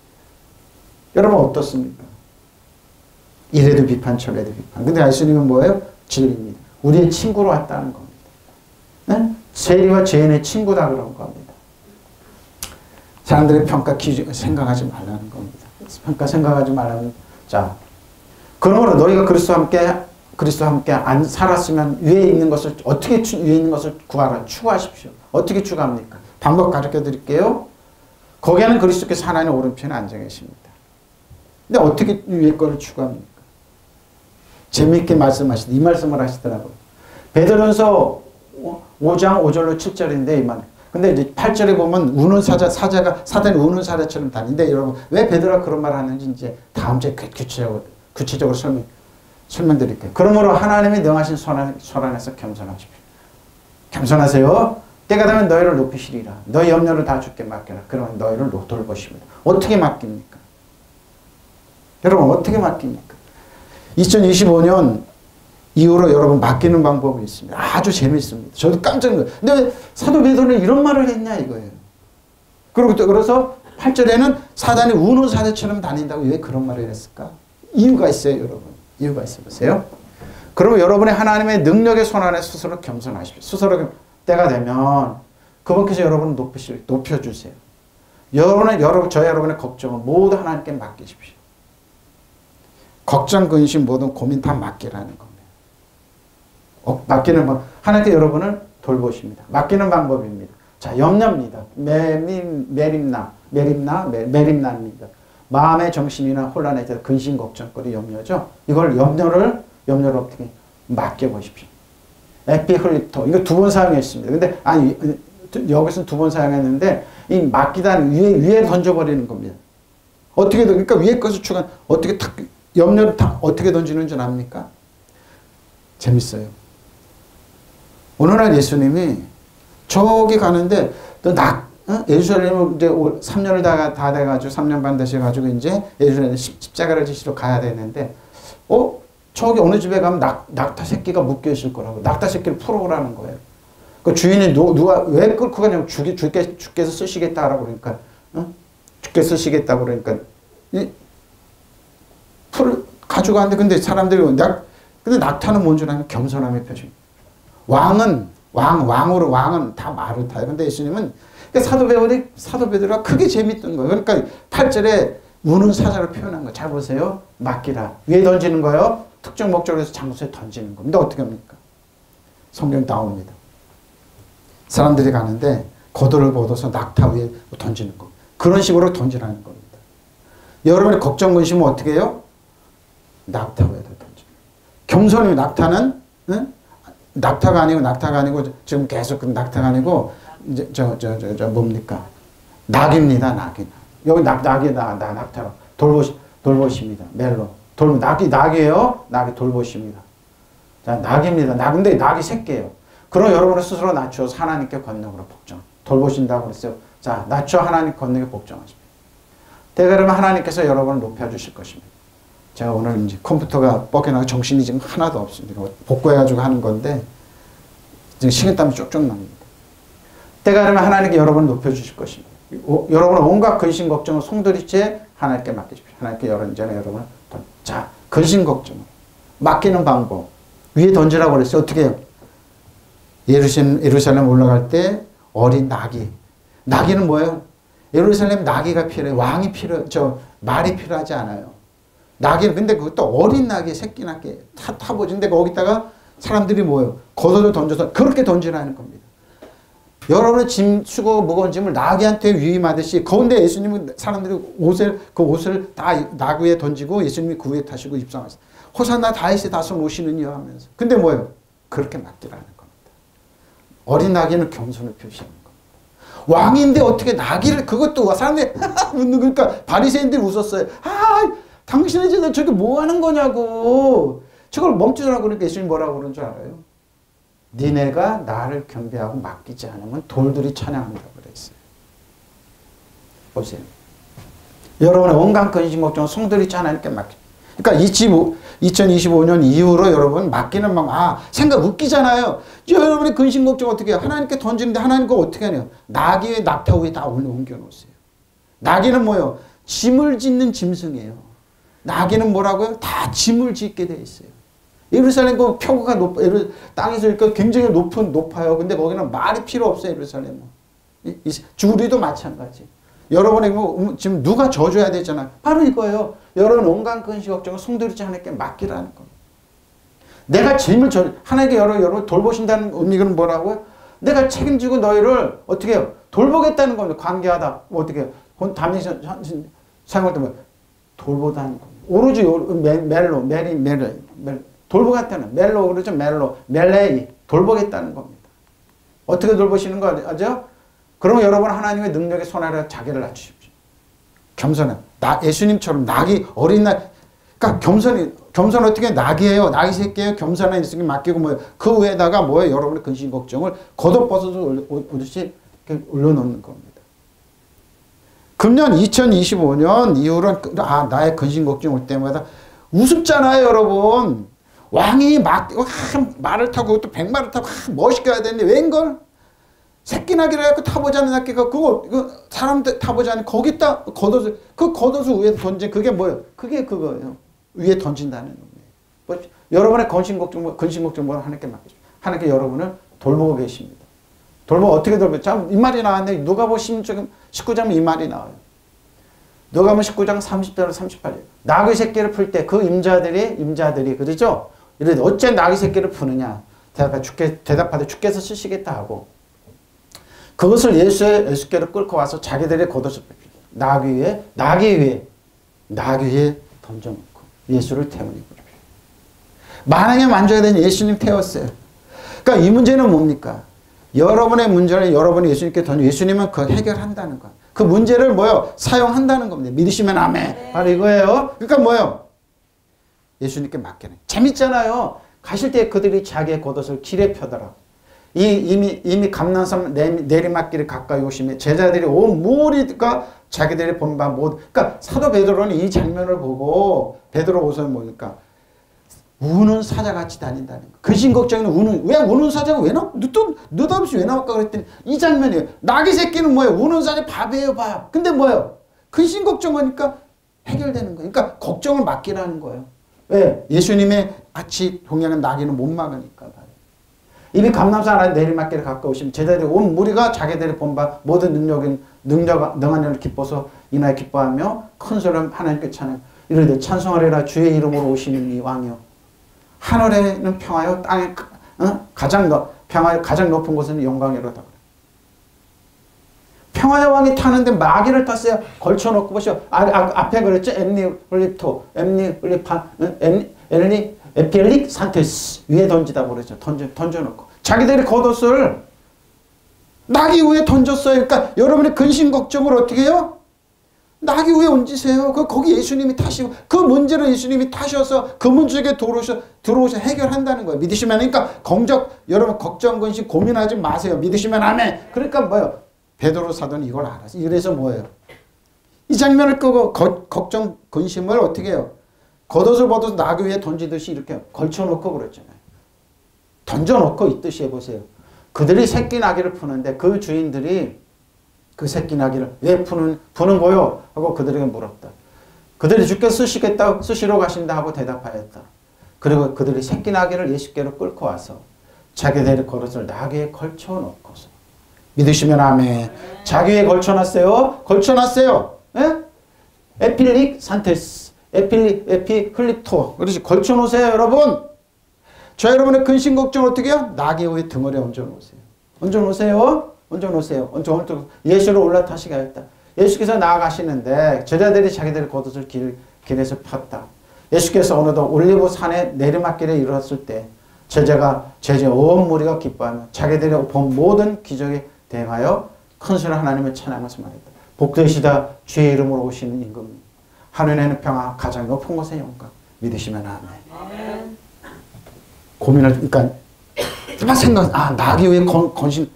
[SPEAKER 1] 여러분 어떻습니까? 이래도 비판 저래도 비판. 근데 예수님은 뭐예요? 진리입니다. 우리의 친구로 왔다는 겁니다. 네? 세리와 죄인의 친구다 그런 겁니다. 사람들의 평가 기준 생각하지 말라는 겁니다. 평가 생각하지 말라는. 자, 그러므로 너희가 그리스도와 함께 안 살았으면 위에 있는 것을 어떻게 위에 있는 것을 구하라 추구하십시오. 어떻게 추구합니까? 방법 가르쳐 드릴게요. 거기에는 그리스도께서 하나님 오른편에 앉아 계십니다. 근데 어떻게 위에 거를 추구합니까? 재미있게 말씀하시더 이 말씀을 하시더라고요. 베드로전서 5장 5절로 7절인데 근데 이제 8절에 보면 우는 사자가 사단이 우는 사자처럼 다니는데 여러분 왜 베드로가 그런 말을 하는지 이제 다음 주에 구체적으로 설명드릴게요. 그러므로 하나님이 능하신 손 안에서 겸손하십시오. 겸손하세요. 때가 되면 너희를 높이시리라. 너희 염려를 다 주께 맡겨라. 그러면 너희를 돌보십니다. 어떻게 맡깁니까? 여러분 어떻게 맡깁니까? 2025년 이후로 여러분 맡기는 방법이 있습니다. 아주 재밌습니다. 저도 깜짝 놀랐어요. 근데 왜 사도 베드로는 이런 말을 했냐 이거예요. 그래서 8절에는 사단이 우는 사자처럼 다닌다고 왜 그런 말을 했을까? 이유가 있어요 여러분. 이유가 있어 보세요. 그러면 여러분의 하나님의 능력의 손 안에 스스로 겸손하십시오. 스스로 때가 되면 그분께서 여러분을 높여주세요. 여러분의 걱정은 모두 하나님께 맡기십시오. 걱정, 근심, 모든 고민 다 맡기라는 겁니다. 맡기는 방 하나님께 여러분을 돌보십니다. 맡기는 방법입니다. 자, 염려입니다. 메림나입니다. 마음의 정신이나 혼란에 대해서 근심, 걱정거리, 염려죠. 이걸 염려를 어떻게 맡겨보십시오. 에피클립토 이거 2번 사용했습니다. 근데 여기서는 2번 사용했는데 이 맡기다는 위에 던져버리는 겁니다. 어떻게 그러니까 위에 것을 추간 어떻게 탁 염려를 다 어떻게 던지는 줄 압니까? 재밌어요. 어느 날 예수님이 저기 가는데 또 예루살렘을 이제 3년을 다 돼가지고 3년 반 되셔가지고 이제 예루살렘 십자가를 지시러 가야 되는데 저기 어느 집에 가면 낙타 새끼가 묶여 있을 거라고 낙타 새끼를 풀어오라는 거예요. 그 주인이 누가 왜 끌고 가냐고 주께서 쓰시겠다라고 그러니까 주께서 쓰시겠다고 그러니까 이 풀을 가져가는데 근데 사람들이 근데 낙타는 뭔 줄 아냐? 겸손함의 표정. 왕은 다 말을 타요. 근데 예수님은 그러니까 사도 베드로가 크게 재밌던 거예요. 그러니까 8절에 우는 사자로 표현한 거 잘 보세요. 맡기라. 위에 던지는 거요. 특정 목적으로 해서 장소에 던지는 겁니다. 어떻게 합니까? 성경 나옵니다. 사람들이 가는데 겉옷을 벗어서 낙타 위에 던지는 거. 그런 식으로 던지라는 겁니다. 여러분의 걱정 근심은 어떻게 해요? 낙타 위에다 던져. 겸손히 낙타는 낙타가 아니고 지금 계속 그 낙타가 아니고 이제 뭡니까? 낙입니다. 낙이. 여기 낙이다. 낙타로 돌보십니다. 멜로. 낙이에요. 낙이 돌보십니다. 자, 낙입니다. 근데 낙이 새끼예요. 그럼 여러분을 스스로 낮춰서 하나님께 건너으로 복종. 돌보신다고 그랬어요. 자, 낮춰 하나님 건너게 복종하십니다. 그러면 하나님께서 여러분을 높여주실 것입니다. 제가 오늘 이제 컴퓨터가 뻑해나고 정신이 지금 하나도 없습니다. 복구해가지고 하는 건데 지금 식은땀이 쪽쪽 납니다. 때가 되면 하나님께 여러분을 높여주실 것입니다. 여러분은 온갖 근심 걱정을 송두리째 하나님께 맡기십시오. 하나님께 여러분을 자, 근심 걱정을 맡기는 방법 위에 던지라고 그랬어요. 어떻게 해요? 예루살렘 올라갈 때 어린 나귀는 뭐예요? 예루살렘 나귀가 필요해요. 말이 필요하지 않아요. 나귀는 근데 그것도 어린 나귀, 새끼 나귀 타보진데 거기다가 사람들이 뭐예요? 겉옷을 던져서 그렇게 던지라는 겁니다. 여러분의 짐 수고 무거운 짐을 나귀한테 위임하듯이 가운데 예수님은 사람들이 옷을 다 나귀에 던지고 예수님이 그 위에 타시고 입성하셨어요. 호산나 다윗의 다손 오시는 이여 하면서. 근데 뭐예요? 그렇게 맡기라는 겁니다. 어린 나귀는 겸손을 표시하는 겁니다. 왕인데 어떻게 나귀를 그것도 사람들이 웃는 그러니까 바리새인들이 웃었어요. 당신의 제자 저게 뭐 하는 거냐고. 저걸 멈추라고 그러니까 예수님 뭐라고 그러는 줄 알아요? 니네가 나를 경배하고 맡기지 않으면 돌들이 찬양한다고 그랬어요. 보세요. 여러분의 온갖 근심 걱정은 송들이 하나님께 맡기. 그러니까 2025년 이후로 여러분 맡기는 방법. 생각 웃기잖아요. 여러분의 근심 걱정 어떻게 해요? 하나님께 던지는데 하나님 그거 어떻게 하냐? 나귀의 낙타 위에 다 옮겨 놓으세요. 나귀는 뭐예요? 짐을 짓는 짐승이에요. 나귀는 뭐라고요? 다 짐을 짓게 돼 있어요. 예루살렘 그 표고가 땅에서 굉장히 높아요. 근데 거기는 말이 필요 없어요. 예루살렘은. 주리도 마찬가지. 여러분이 지금 누가 져줘야 되잖아요. 바로 이거예요. 여러분 온갖 근심 걱정을 송두리째 하나님께 맡기라는 겁니다. 내가 짐을 하나님께 여러분 돌보신다는 의미는 뭐라고요? 내가 책임지고 너희를 어떻게 해요? 돌보겠다는 겁니다. 관계하다. 어떻게 해요? 담임 사용할 때 뭐 돌보다는 겁니다. 오로지 돌보겠다는 멜로 그러죠. 멜레이 돌보겠다는 겁니다. 어떻게 돌보시는 거 아죠? 그러면 여러분 하나님의 능력의 손아래 자기를 낮추십시오. 겸손해. 예수님처럼 어린 나귀. 그러니까 겸손 어떻게 나귀예요. 나귀 새끼예요. 겸손한 예수님 맡기고 뭐예요. 그 위에다가 뭐예요. 여러분의 근심 걱정을 겉옷 벗어서 오듯이 올려놓는 겁니다. 금년 2025년 이후로는 나의 근심 걱정 올 때마다 우습잖아요, 여러분. 왕이 말을 타고 또 100마를 타고 멋있게 해야 되는데 웬걸? 새끼 나귀를 해갖고 타보자는 낙기가 그거 사람들 타보자는 거기다 겉옷을 위에 던진 그게 뭐예요? 그게 그거예요. 위에 던진다는 의미예요. 여러분의 근심 걱정 뭐 하나님께 맡기십시오. 하나님께 여러분을 돌보고 계십니다. 어떻게 돌보죠? 자, 이 말이 나왔는데 누가복음 19장 이 말이 나와요. 누가복음 19장 30절 38절. 나귀 새끼를 풀 때 그 임자들이 그러죠? 이래 어째 나귀 새끼를 푸느냐? 대답하되 주께서 쓰시겠다 하고 그것을 예수께로 끌고 와서 자기들의 겉옷을 나귀 위에 던져놓고 예수를 태우니 만왕에 만져야 되는 예수님 태웠어요. 그러니까 이 문제는 뭡니까? 여러분의 문제를 여러분이 예수님께 던져 예수님은 그 해결한다는 것. 그 문제를 사용한다는 겁니다. 믿으시면 아멘. 바로 이거예요. 그러니까 뭐예요? 예수님께 맡기는. 재밌잖아요. 가실 때 그들이 자기의 겉옷을 길에 펴더라. 이미 감난산 내리막길에 가까이 오시며 제자들이 온 무리가 자기들이 본 바 모두. 그러니까 사도 베드로는 이 장면을 보고 베드로 오서 보니까 우는 사자같이 다닌다는 거. 근심 걱정은 우는 사자가 왜 나와? 느닷없이 왜 나올까 그랬더니 이 장면이에요. 낙이 새끼는 뭐예요? 우는 사자 밥이에요, 밥. 근데 뭐예요? 근심 걱정하니까 해결되는 거예요. 그러니까 걱정을 맡기라는 거예요. 왜? 예수님의 아치 동양은 낙이는 못 막으니까. 이미 감람산 아래 내리막길에 가까우시면 제자들이 온 무리가 자기들이 본바 모든 능한 일을 기뻐서 이날 기뻐하며 큰 소리로 하나님께 찬양 이르되 찬송하리라 주의 이름으로 오시는 이 왕이요 하늘에는 평화요 땅에 가장 높은 곳은 영광이로다. 평화의 왕이 타는데 마귀를 탔어요. 걸쳐놓고 보시오. 앞에 그랬죠. 에필릭 산테스 위에 던지다 그러죠. 던져놓고 자기들이 겉옷을 낙이 위에 던졌어요. 그러니까 여러분의 근심 걱정을 어떻게 해요? 낙이 위에 얹으세요. 거기 예수님이 타시고 그 문제를 예수님이 타셔서 그 문제에 들어오셔 해결한다는 거예요. 믿으시면 그러니까 여러분 걱정 근심 고민하지 마세요. 믿으시면 아멘. 그러니까 뭐예요? 베드로 사도는 이걸 알았어. 이래서 뭐예요? 이 장면을 끄고 걱정 근심을 어떻게 해요? 겉옷을 벗어서 낙 위에 던지듯이 이렇게 걸쳐놓고 그랬잖아요. 던져놓고 있듯이 해보세요. 그들이 새끼 나귀를 푸는데 그 주인들이 그 새끼 나귀를 왜 푸는 거요? 하고 그들에게 물었다. 그들이 주께서 쓰시러 가신다 하고 대답하였다. 그리고 그들이 새끼 나귀를 예수께로 끌고 와서 자기들의 겉옷을 나귀에 걸쳐놓고서 믿으시면 아멘. 자기에 걸쳐놨어요. 예? 에필릭 산테스 에피 흘립토 그렇지 걸쳐놓으세요 여러분. 자 여러분의 근심 걱정 어떻게 해요? 나귀 위에 등어리 얹어놓으세요. 예수로 올라타시게 하였다. 예수께서 나아가시는데 제자들이 자기들의 겉옷을 길에서 폈다. 예수께서 어느덧 올리브 산의 내리막길에 이르렀을 때 제자 온 무리가 기뻐하며 자기들이 본 모든 기적에 대하여 큰 소리로 하나님을 찬양하면서 말했다. 복되시다 주의 이름으로 오시는 임금님 하늘에는 평화 가장 높은 곳의 영광 믿으시면 아멘. 고민을 그러니까 막 낙이 왜 건심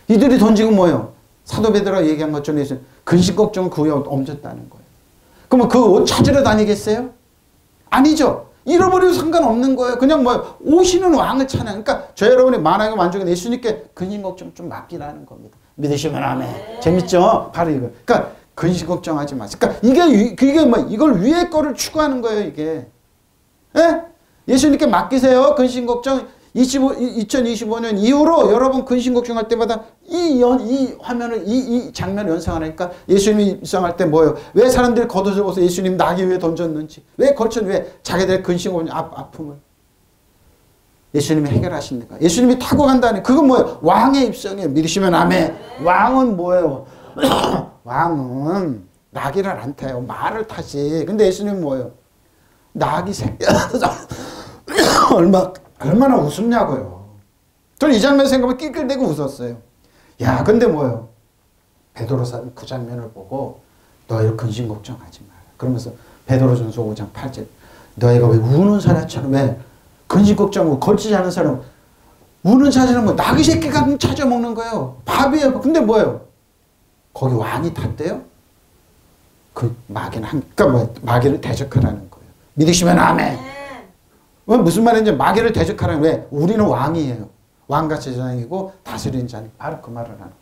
[SPEAKER 1] 이들이 던지고 뭐예요? 사도 베드로가 얘기한 것처럼 근심 걱정은 그 위에 얹었다는 거예요. 그러면 그 옷 찾으러 다니겠어요? 아니죠. 잃어버려도 상관없는 거예요. 그냥 오시는 왕을 찬양. 그러니까 저 여러분이 만왕의 만족은 예수님께 근심 걱정 좀 맡기라는 겁니다. 믿으시면 아멘. 재밌죠? 바로 이거. 그러니까 근심 걱정하지 마세요. 그러니까 이게 이걸 위에 거를 추구하는 거예요, 이게. 예? 예수님께 맡기세요. 근심 걱정. 2025년 이후로 여러분 근심 걱정할 때마다 이 화면을 이 장면을 연상하니까 예수님이 입성할 때 뭐예요? 왜 사람들이 겉옷을 벗어 예수님 나귀 위에 던졌는지 왜 자기들의 근심 걱정 아픔을 예수님이 해결하십니까? 예수님이 타고 간다니 그건 뭐예요? 왕의 입성이에요. 믿으시면 아멘. 왕은 뭐예요? 왕은 나귀를 안 타요. 말을 타지. 근데 예수님은 뭐예요? 나귀 새끼 얼마나 웃음냐고요. 저는 이 장면 생각하면 낄낄대고 웃었어요. 야, 근데 뭐예요? 베드로사는 그 장면을 보고 너희 근심 걱정하지 마라. 그러면서 베드로전서 5장 8절 너희가 왜 우는 사람처럼 왜 근심 걱정하고 걸치지 않은 사람 우는 사람은 나귀 새끼가 찾아먹는 거예요. 밥이에요. 근데 뭐예요? 거기 왕이 탔대요? 그 마귀는 그러니까 마귀를 대적하라는 거예요. 믿으시면 아멘. 무슨 말인지 마귀를 대적하라는 왜? 우리는 왕이에요. 왕같이 제사장이고 다스리는 자니 바로 그 말을 하는 거예요.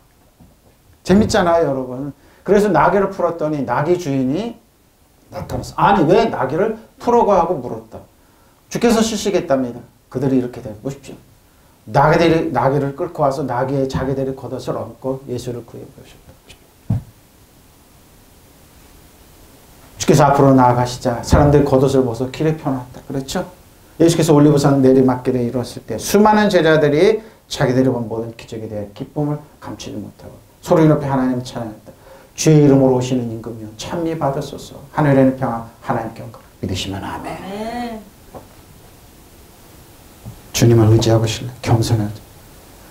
[SPEAKER 1] 재밌잖아요, 여러분. 그래서 나귀를 풀었더니 나귀 주인이 나타났어. 아니 왜 나귀를 풀어가 하고 물었다. 주께서 쓰시겠답니다. 그들이 이렇게 돼 보십시오. 나귀를 끌고 와서 나귀에 자기들의 겉옷을 얹고 예수를 구해 보셨다. 주께서 앞으로 나아가시자 사람들이 겉옷을 벗어 길에 펴놨다. 그렇죠? 예수께서 올리브산 내리막길에 이뤘을 때 수많은 제자들이 자기들이 본 모든 기적에 대해 기쁨을 감추지 못하고 소리 높여 하나님을 찬양했다. 주의 이름으로 오시는 임금이여 찬미 받으소서. 하늘에는 평화 하나님께 영광 믿으시면 아멘. 주님을 의지하고 실래 겸손하죠.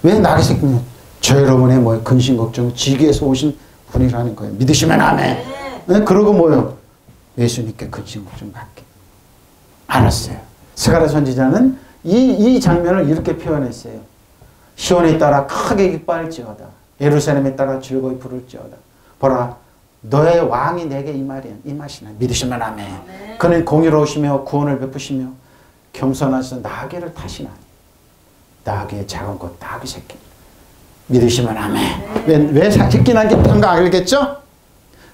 [SPEAKER 1] 왜 나귀 새끼냐? 저 여러분의 근심 걱정 지기에서 오신 분이라는 거예요. 믿으시면 아멘. 네? 그러고 뭐요? 예수님께 근심 걱정 맡게. 알았어요. 스가랴 선지자는 이 장면을 이렇게 표현했어요. 시온에 따라 크게 기뻐할지어다. 예루살렘에 따라 즐거이 부를지어다. 보라 너의 왕이 내게 임하시나 믿으시면 아멘. 그는 공의로우시며 구원을 베푸시며 겸손하셔서 나귀를 타시나. 나귀의 작은 것, 나귀 새끼. 믿으시면 아멘. 왜 새끼난 게 뭔가 알겠죠?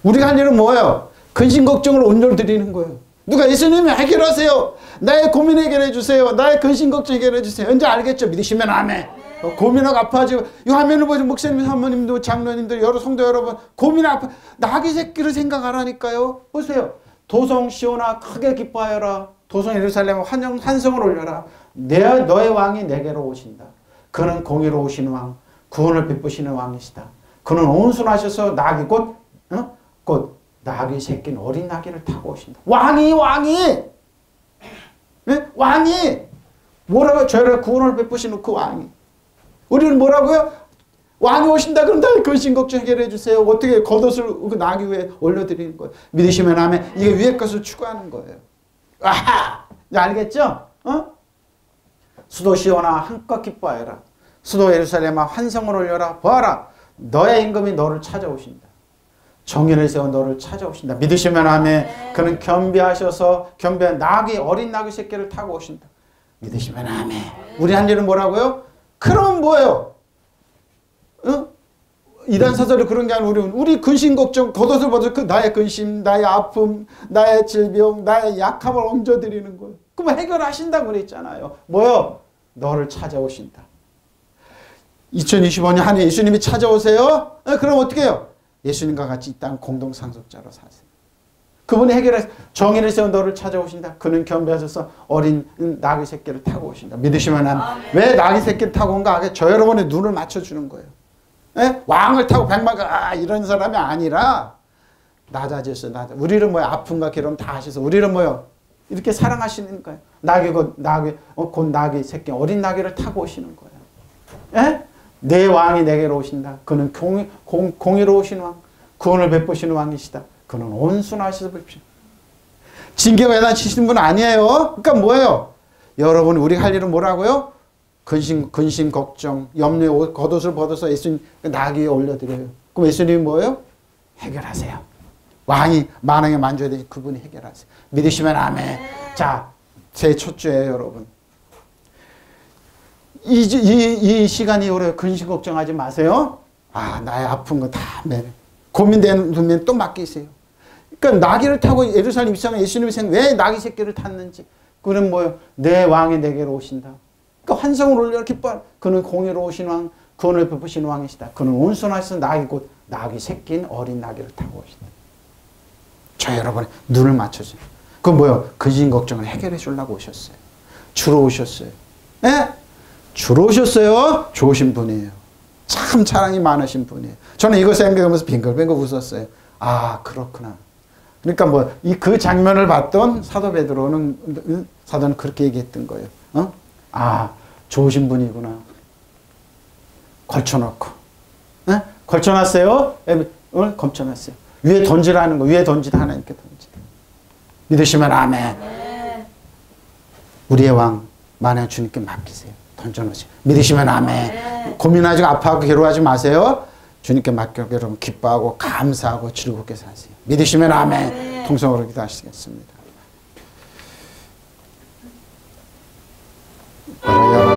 [SPEAKER 1] 우리가 할 일은 뭐예요? 근심 걱정을 온전히 드리는 거예요. 누가 예수님이 해결하세요. 나의 고민 해결해 주세요. 나의 근심 걱정 해결해 주세요. 언제 알겠죠? 믿으시면 아멘. 고민하고 아파지고 이 화면을 보시면 목사님, 사모님도, 장로님들, 여러 성도 여러분 고민 아파 나귀 새끼를 생각하라니까요. 보세요. 도성 시온아 크게 기뻐하여라. 도성 예루살렘 환성을 올려라. 너의 왕이 내게로 오신다. 그는 공의로우신 왕, 구원을 베푸시는 왕이시다. 그는 온순하셔서 나귀 곧 나귀 새끼는 어린 나귀를 타고 오신다. 왕이 네? 왕이 뭐라고 저를 구원을 베푸시는 그 왕이. 우리는 뭐라고요? 왕이 오신다. 그럼 나의 근심 걱정 해결해 주세요. 어떻게 겉옷을 그 나귀 위에 올려드리는 거예요. 믿으시면 아멘. 이게 위의 것을 추구하는 거예요. 아하! 알겠죠? 수도 시온아 한껏 기뻐하여라. 수도 예루살렘아 환성을 올려라. 보아라. 너의 임금이 너를 찾아오신다. 정의를 세워 너를 찾아오신다. 믿으시면 아멘. 그는 겸비하셔서 겸비한 나귀 어린 나귀 새끼를 타고 오신다. 믿으시면 아멘. 우리 한 일은 뭐라고요? 그러면 뭐예요? 이단 사설이 그런 게 아니라 우리 근심 걱정 겉옷을 벗어 그 나의 근심, 나의 아픔, 나의 질병, 나의 약함을 얹어드리는 거예요. 그럼 해결하신다고 그랬잖아요. 뭐요? 너를 찾아오신다. 2025년 한 해 예수님이 찾아오세요. 그럼 어떻게 해요? 예수님과 같이 이 땅 공동 상속자로 사세요. 그분이 해결해서 정의를 세워 너를 찾아오신다. 그는 겸비하셔서 어린 나귀 새끼를 타고 오신다. 믿으시면 하면 왜 나귀 새끼를 타고 온가? 저 여러분의 눈을 맞춰주는 거예요. 에? 왕을 타고 백마가 이런 사람이 아니라 낮아졌어요. 우리는 뭐야? 아픔과 괴로움 다 하셔서 우리는 뭐요? 이렇게 사랑하시는 거예요. 곧 나귀 새끼 어린 나귀를 타고 오시는 거예요. 에? 내 왕이 내게로 오신다. 그는 공의로우신 왕, 구원을 베푸시는 왕이시다. 그는 온순하셔서 베푸시는 징계가 야단치시는 분 아니에요. 그러니까 뭐예요? 여러분 우리 할 일은 뭐라고요? 근심 걱정, 염려의 겉옷을 벗어서 예수님 나귀에 올려드려요. 그럼 예수님이 뭐예요? 해결하세요. 왕이 만왕에 만져야 되지 그분이 해결하세요. 믿으시면 아멘. 자, 제 첫 주예요, 여러분. 이 시간이 오래 근심 걱정하지 마세요. 나의 아픈 거 다 고민되는 또 맡기세요. 그러니까 나귀를 타고 예루살렘 입성한 예수님이 왜 나귀 새끼를 탔는지. 그는 뭐예요? 내 왕이 내게로 오신다. 그러니까 환성을 올려 기뻐. 그는 공의로우신 왕, 구원을 베푸시는 왕이시다. 그는 온순하셔서 나귀 새끼인 어린 나귀를 타고 오신다. 저 여러분의 눈을 맞춰줘요. 그건 뭐예요? 근심 걱정을 해결해 주려고 오셨어요. 주로 오셨어요. 예? 주로 오셨어요. 좋으신 분이에요. 참 사랑이 많으신 분이에요. 저는 이거 생각하면서 빙글빙글 웃었어요. 그렇구나. 그러니까 그 장면을 봤던 사도 베드로는 사도는 그렇게 얘기했던 거예요. 좋으신 분이구나. 걸쳐놓고. 걸쳐놨어요? 걸쳐놨어요. 위에 던지라는 거. 위에 던지다 하나님께 던지다. 믿으시면 아멘. 우리의 왕 만약 주님께 맡기세요. 던져놓으세요. 믿으시면 아멘. 고민하지 아파하고 괴로워하지 마세요. 주님께 맡겨 여러분 기뻐하고 감사하고 즐겁게 사세요. 믿으시면 아멘. 통성으로 기도하시겠습니다.